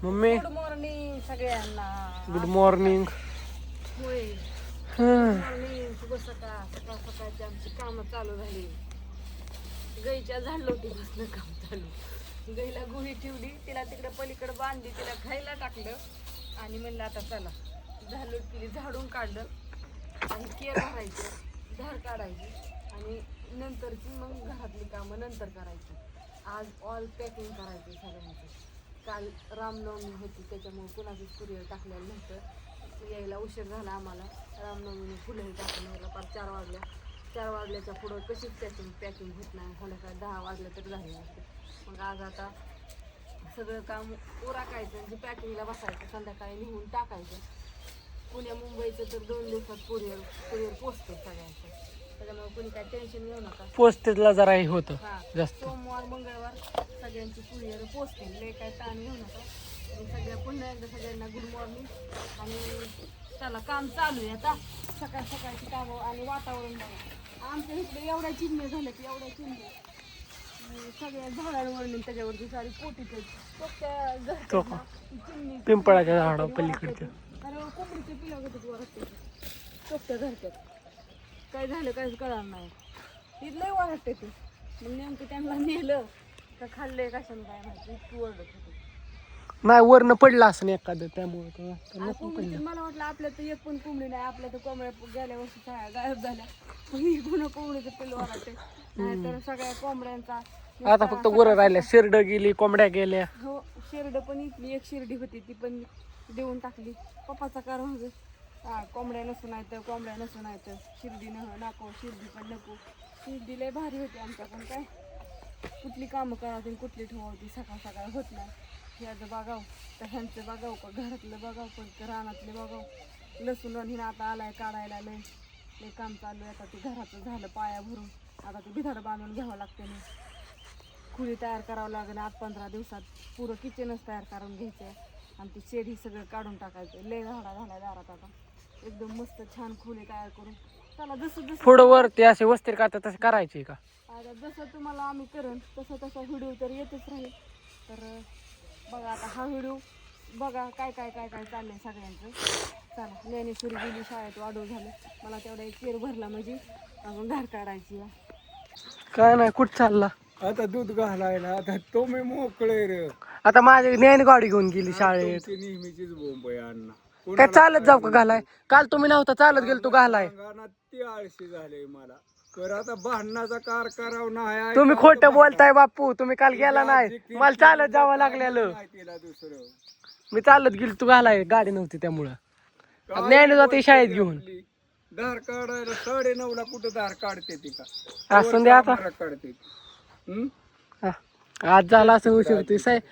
Mummy good morning सगळ्यांना. Good morning. होय, good morning. शुभ सकाळ. सकाळ सकाळची आमची कामं चालू झाली. गाईच्या झाडलोटी बसणं काम चालू. गाईला गुढी ठेवली, तिला तिकडे पलीकडे बांधली, तिला खायला टाकलं आणि म्हणलं आता चला झाडलोट केली, झाडून काढलं आणि केर भरायचं, धार काढायची आणि नंतरची मग घरातली कामं नंतर करायची. आज ऑल पॅकिंग करायचं सगळ्यांचं. काल रामनवमी होती त्याच्यामुळे कुणाचंच कुरिअर टाकलेलं नव्हतं, यायला उशीर झाला आम्हाला. रामनवमीने फुलंही टाकून यायला पार 4 वाजल्या. 4 वाजल्याच्या पुढं कशीच पॅकिंग होत नाही. संध्याकाळी 10 वाजले तरी झाले असते. मग आज आता सगळं काम उरकायचं म्हणजे पॅकिंगला बसायचं, संध्याकाळी निघून टाकायचं. पुण्या मुंबईचं तर 2 दिवसात कुरिअर पोचतं सगळ्यांचं, त्याच्यामुळे कुणी काय टेन्शन घेऊ नका. पोस्टेजला जरा हे होतं हां, जास्त. सोमवार मंगळवार सगळ्यांची कुरिअर पोचतील, लय काय ताण घेऊ नका. आणि पुन्हा एकदा सगळ्यांना गुड मॉर्निंग. आणि चला काम चालू आहे आता, सकाळ सकाळची कामं. आणि वातावरण बघा, आमच्या इकडे एवढ्या चिमण्या झाल्या की एवढ्या चिमण्या सगळ्या झाडांवर, त्याच्यावरती सारी पोटीच चिमणी पिंपळाच्या झाडा पलीकडच्या. अरे कोंबडीचे पिला होते वरते चोपट्या धरतात. काय झालं काहीच कळणार नाही, तिथलंही वाटते ते. मग नेमकं त्यांना नेलं का खाल्ले कशाने काय माहिती, इतकी ओरडत होती. नाही वरनं पडलं असं एखादं, त्यामुळे कोंबडी मला वाटलं आपल्या तर एक पण कोंबडी नाही, आपल्या तर कोंबड्या गेल्या वर्षी गायब झाल्या. पण कोंबडीचं पिल्लू वाटते, नाही तर सगळ्या कोंबड्यांचा आता फक्त वर राहिल्या. शिरड गेली, कोंबड्या गेल्या. हो, शिरड पण इथली एक शिर्डी होती ती पण देऊन टाकली. पप्पाचा कार म्हणजे कोंबड्या नसून आहेत, कोंबड्या नसून आहेत, शिर्डी नको, शिर्डी पण नको. शिर्डी लय भारी होती आमच्या, पण काय कुठली कामं करावती कुठली ठेवावती, सकाळ सकाळ होत नाही. ह्याचं बघाव तर ह्यांचं बघाव का घरातलं बघाव पण रानातले बघाव. लसूण हिनं आता आलाय काढायला, लय काम चालू आहे. आता ते घराचं झालं पाया भरून, आता ते बिधार बांधून घ्यावं लागते ना. खुली तयार करावं लागेल 8-15 दिवसात. पुरं किचनच तयार करून घ्यायचं आहे आणि ती शेड ही सगळं काढून टाकायचं. लय झाडा झालाय दारात आता, एकदम मस्त छान खोली तयार करून. चला जसं पुढं वरती असे वस्तीर करतात तसे करायचे का? आता जसं तुम्हाला आम्ही करेन तसा व्हिडिओ तर येतच राहील. तर बघा आता हा व्हिडिओ बघा, काय काय काय काय चाललंय सगळ्यांचं. चला, ज्ञानेश्वरी गेली शाळेत, वाढव झालं. मला तेवढा एक केर भरला म्हणजे अजून धार काढायची. काय नाही, कुठं चालला? आता दूध घालायला. आता तो मी मोकळे रे. आता माझी ज्ञान गाडी घेऊन गेली शाळेत. तुमची नेहमीचीच बोंब आहे अण्णा. काय चालत जाऊ का घालाय? काल तुम्ही नव्हता, चालत गेलो तू घालाय. अंगाना ती आळशी झाले मला. तर आता भांडणाचा कार करावं नाही. तुम्ही खोटं बोलताय बापू, तुम्ही काल गेला नाही. मला चालत जावं लागलेलं. तिला दुसरं मी चालत गेलो तू घालाय, गाडी नव्हती त्यामुळं. ज्ञान जाते शाळेत घेऊन. धार काढायला 9:30ला कुठं धार काढते ती का? असं दे आता. काढते. हा. आज झाला असं होऊ शकते. साहेब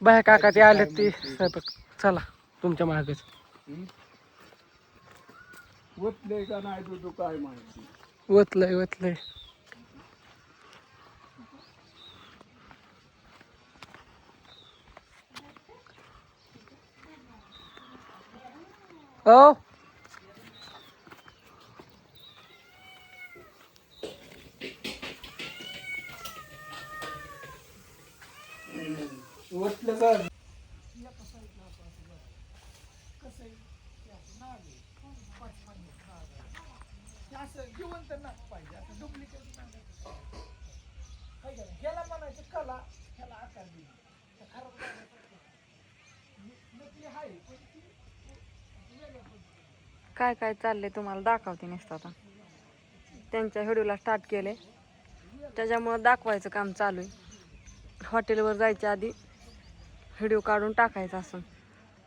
बाया काका ते आले ते स्वयंपाक. चला तुमच्या मागच. वतलंय का नाही तू काय माहिती. वतलंय वतलंय. ओ वतलं का? काय काय चाललंय तुम्हाला दाखवते नसतं. आता त्यांच्या व्हिडिओला स्टार्ट केले, त्याच्यामुळं दाखवायचं काम चालू आहे. हॉटेलवर जायच्या आधी व्हिडिओ काढून टाकायचा असं.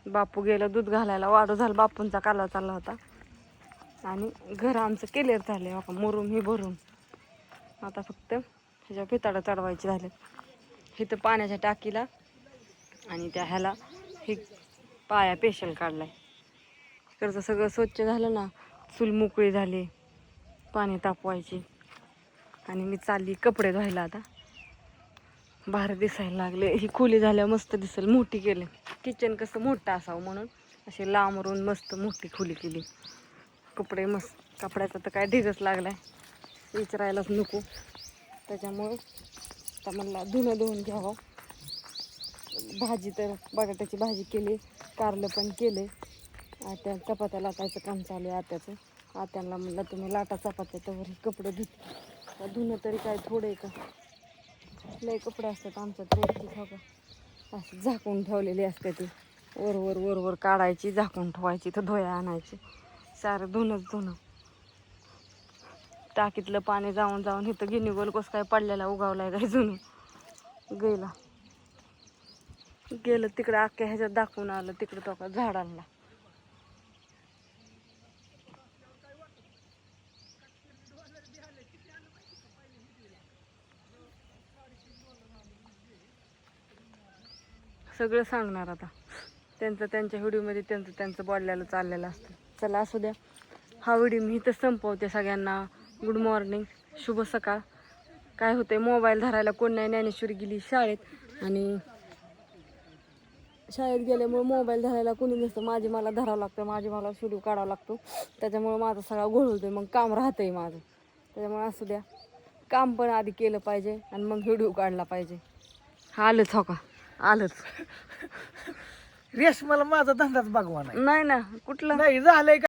बापू गेलं दूध घालायला, वाढू झालं. बापूंचा कालवा चालला होता आणि घर आमचं क्लिअर झालं आहे. मुरुम ही भरून आता फक्त ह्याच्या पिताडं चढवायचे झाले. इथं पाण्याच्या टाकीला आणि त्या ह्याला ही पाया पेशल काढलाय. इकडचं सगळं स्वच्छ झालं ना, चूल मोकळी झाली, पाणी तापवायची. आणि मी चालली कपडे धुवायला. आता बाहेर दिसायला लागले. ही खोली झाल्यावर मस्त दिसेल, मोठी केली. किचन कसं मोठं असावं म्हणून असे लांबरून मस्त मोठी खोली केली. कपडे मस्त, कपड्याचा तर काय ढिगच लागलाय, विचारायलाच नको. त्याच्यामुळं आता म्हणला धुणं धुवून घ्यावं. भाजी तर बटाट्याची भाजी केली, कारलं पण केले. आत्या चपात्या लाटायचं काम चालू आहे आत्याचं. आत्यांना म्हणलं तुम्ही लाटा चपात्या, तर कपडे धुणं तरी काय थोडे का, लय कपडे असतात आमच्यात रोजची का अशी झाकून ठेवलेली असते ती, वर काढायची, झाकून ठेवायची, तर धुया आणायची, सारं धुणं. टाकीतलं पाणी जाऊन इथं गिनीगोल कसं काय पडलेला उगावलाय काय जुनं गेलं तिकडं अख्ख्या ह्याच्यात दाखवून आलं तिकडं तो का झाडांना. सगळं सांगणार आता त्यांच्या व्हिडिओमध्ये त्यांचं बोललेलं चाललेलं असतं. चला असू द्या, हा व्हिडिओ मी इथं संपवते. सगळ्यांना गुड मॉर्निंग, शुभ सकाळ. काय होते, मोबाईल धरायला कोण नाही, ज्ञानेश्वरी गेली शाळेत आणि शाळेत गेल्यामुळे मोबाईल धरायला कोणी नसतं. मला धरावं लागतं, मला व्हिडिओ काढावा लागतो, त्याच्यामुळे माझा सगळा घोळ होतोय, मग काम राहतंय माझं. त्याच्यामुळे असू द्या, काम पण आधी केलं पाहिजे आणि मग व्हिडिओ काढला पाहिजे. आलंच हो का, आलंच रेश मला माझा धंदाच बघवा नाही ना कुठलं नाही झालंय.